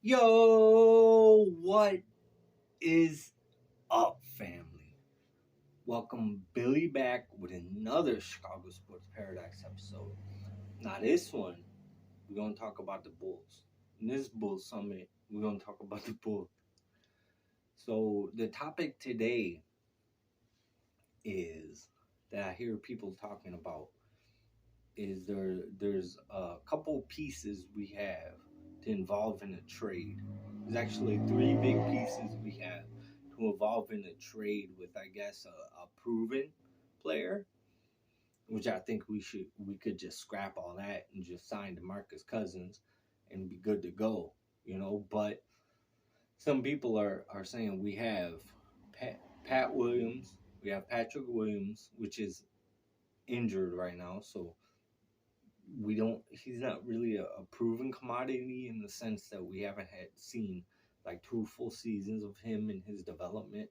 Yo, what is up, family? Welcome Billy back with another Chicago Sports Paradise episode. Now, this one, we're going to talk about the Bulls. In this Bulls Summit, we're going to talk about the Bulls. So, the topic today is that I hear people talking about is there's a couple pieces we have to involve in a trade. There's actually three big pieces we have to involve in a trade with, I guess, a proven player, which I think we could just scrap all that and just sign DeMarcus Cousins and be good to go, But some people are saying we have Pat Williams, we have Patrick Williams, which is injured right now, so we don't he's not really a proven commodity in the sense that we haven't had seen like two full seasons of him in his development.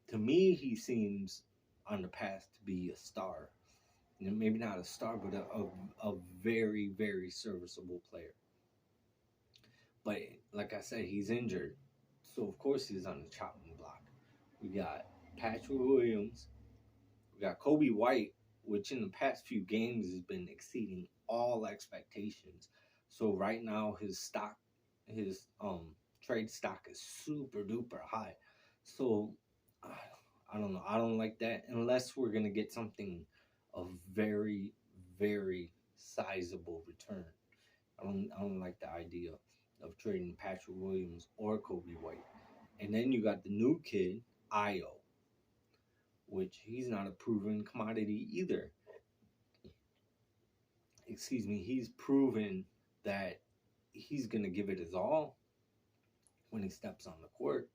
To me, he seems on the path to be a star. Maybe not a star, but a very, very serviceable player. But like I said, he's injured. So of course he's on the chopping block. We got Patrick Williams, we got Kobe White, which in the past few games has been exceeding all expectations. So right now his trade stock is super duper high. So I don't know. I don't like that unless we're gonna get something of very very sizable return. I don't like the idea of trading Patrick Williams or Kobe White. And then you got the new kid, Io, which he's not a proven commodity either. Excuse me, he's proven that he's going to give it his all when he steps on the court.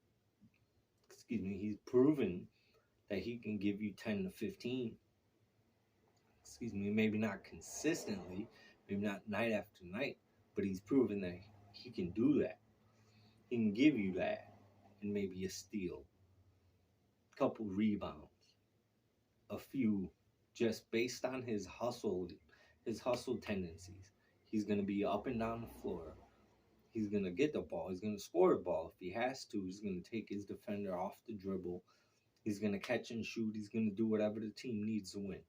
Excuse me, he's proven that he can give you 10 to 15. Excuse me, maybe not consistently, maybe not night after night, but he's proven that he can do that. He can give you that and maybe a steal, a couple rebounds, a few just based on his hustle tendencies. He's going to be up and down the floor. He's going to get the ball. He's going to score the ball. If he has to, he's going to take his defender off the dribble. He's going to catch and shoot. He's going to do whatever the team needs to win.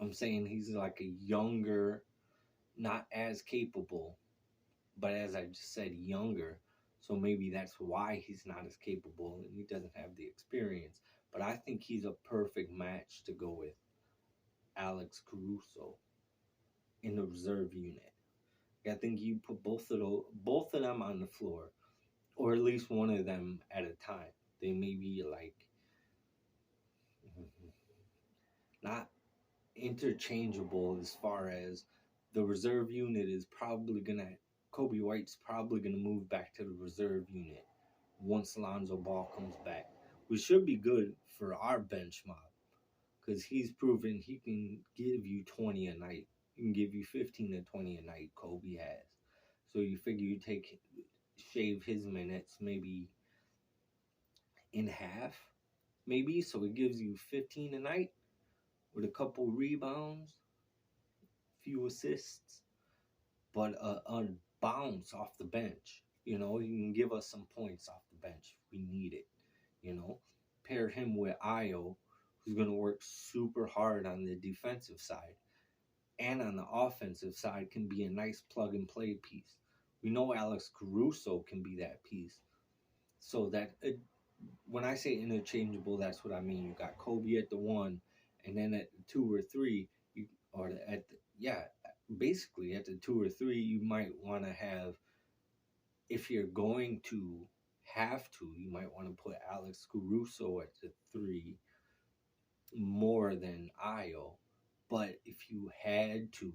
I'm saying he's like a younger, not as capable, but as I just said, younger. So maybe that's why he's not as capable and he doesn't have the experience. But I think he's a perfect match to go with Alex Caruso in the reserve unit. I think you put both of them on the floor, or at least one of them at a time. They may be like not interchangeable as far as the reserve unit is probably gonna Kobe White's probably gonna move back to the reserve unit once Lonzo Ball comes back, which should be good for our bench mob because he's proven he can give you 20 a night. He can give you 15 to 20 a night. Kobe has. So you figure you shave his minutes maybe in half, maybe. So it gives you 15 a night with a couple rebounds, few assists, but a bounce off the bench. He can give us some points off the bench if we need it. Pair him with Io, who's going to work super hard on the defensive side and on the offensive side can be a nice plug and play piece. We know Alex Caruso can be that piece. So when I say interchangeable, that's what I mean. You got Kobe at the 1, and then at the 2 or 3, basically at the 2 or 3, you might want to have, if you're going to have to, you might want to put Alex Caruso at the 3 more than Io. But if you had to,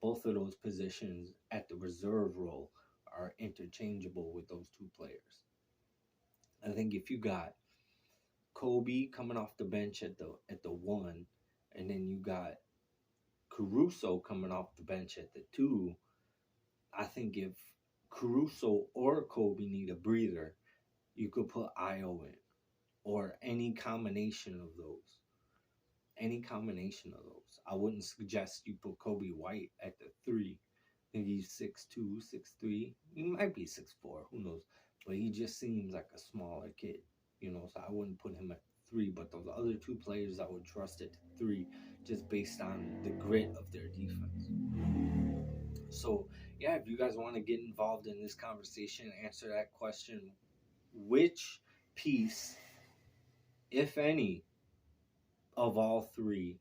both of those positions at the reserve role are interchangeable with those two players. I think if you got Kobe coming off the bench at the 1, and then you got Caruso coming off the bench at the 2, I think if Caruso or Kobe need a breather, you could put Io in, or any combination of those. I wouldn't suggest you put Kobe White at the 3 think he's 6'2", 6'3". He might be 6'4", who knows? But he just seems like a smaller kid, so I wouldn't put him at 3. But those other 2 players, I would trust at 3, just based on the grit of their defense. So, yeah, if you guys want to get involved in this conversation, answer that question. Which piece, if any, of all 3,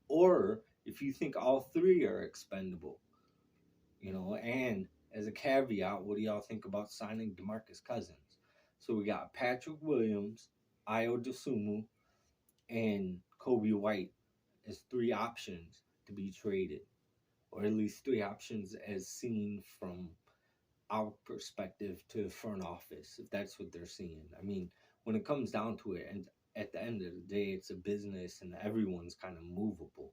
or if you think all 3 are expendable, and as a caveat, what do y'all think about signing DeMarcus Cousins? So we got Patrick Williams, Ayo Dosunmu, and Kobe White as 3 options to be traded, or at least 3 options as seen from our perspective to the front office, if that's what they're seeing. I mean, when it comes down to it, and at the end of the day, it's a business and everyone's kind of movable,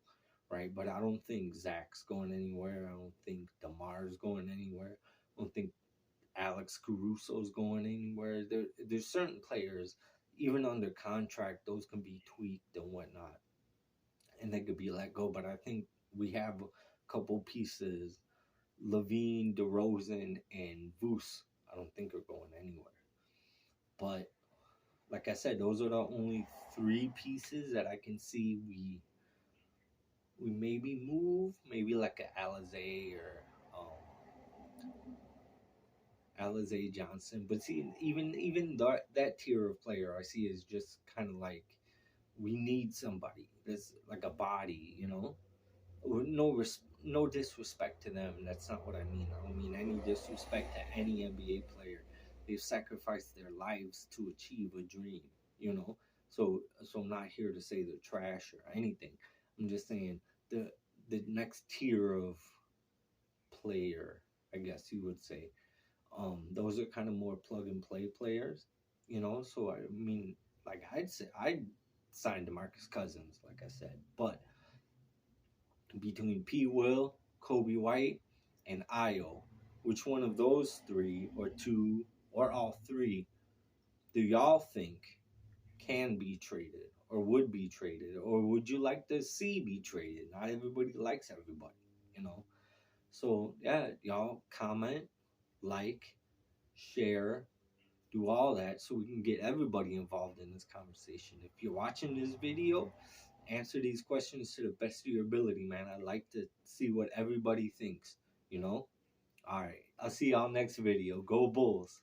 right? But I don't think Zach's going anywhere. I don't think DeMar's going anywhere. I don't think Alex Caruso's going anywhere. There's certain players, even under contract, those can be tweaked and whatnot, and they could be let go. But I think we have a couple pieces, Levine, DeRozan, and Vus, I don't think are going anywhere. But like I said, those are the only 3 pieces that I can see we maybe move, maybe like a Alizé or Alizé Johnson. But see, even that tier of player I see is just kind of like, we need somebody that's like a body, no disrespect to them. That's not what I mean. I don't mean any disrespect to any NBA player. They've sacrificed their lives to achieve a dream, So I'm not here to say they're trash or anything. I'm just saying the next tier of player, I guess you would say. Those are kind of more plug and play players, So I mean, like I'd sign DeMarcus Cousins, like I said, but between P. Will, Kobe White, and Ayo, which one of those 3 or 2 or all 3 do y'all think can be traded or would be traded, or would you like to see be traded? Not everybody likes everybody. So yeah, y'all comment, like, share, do all that so we can get everybody involved in this conversation. If you're watching this video, answer these questions to the best of your ability, man. I'd like to see what everybody thinks, All right. I'll see y'all next video. Go Bulls.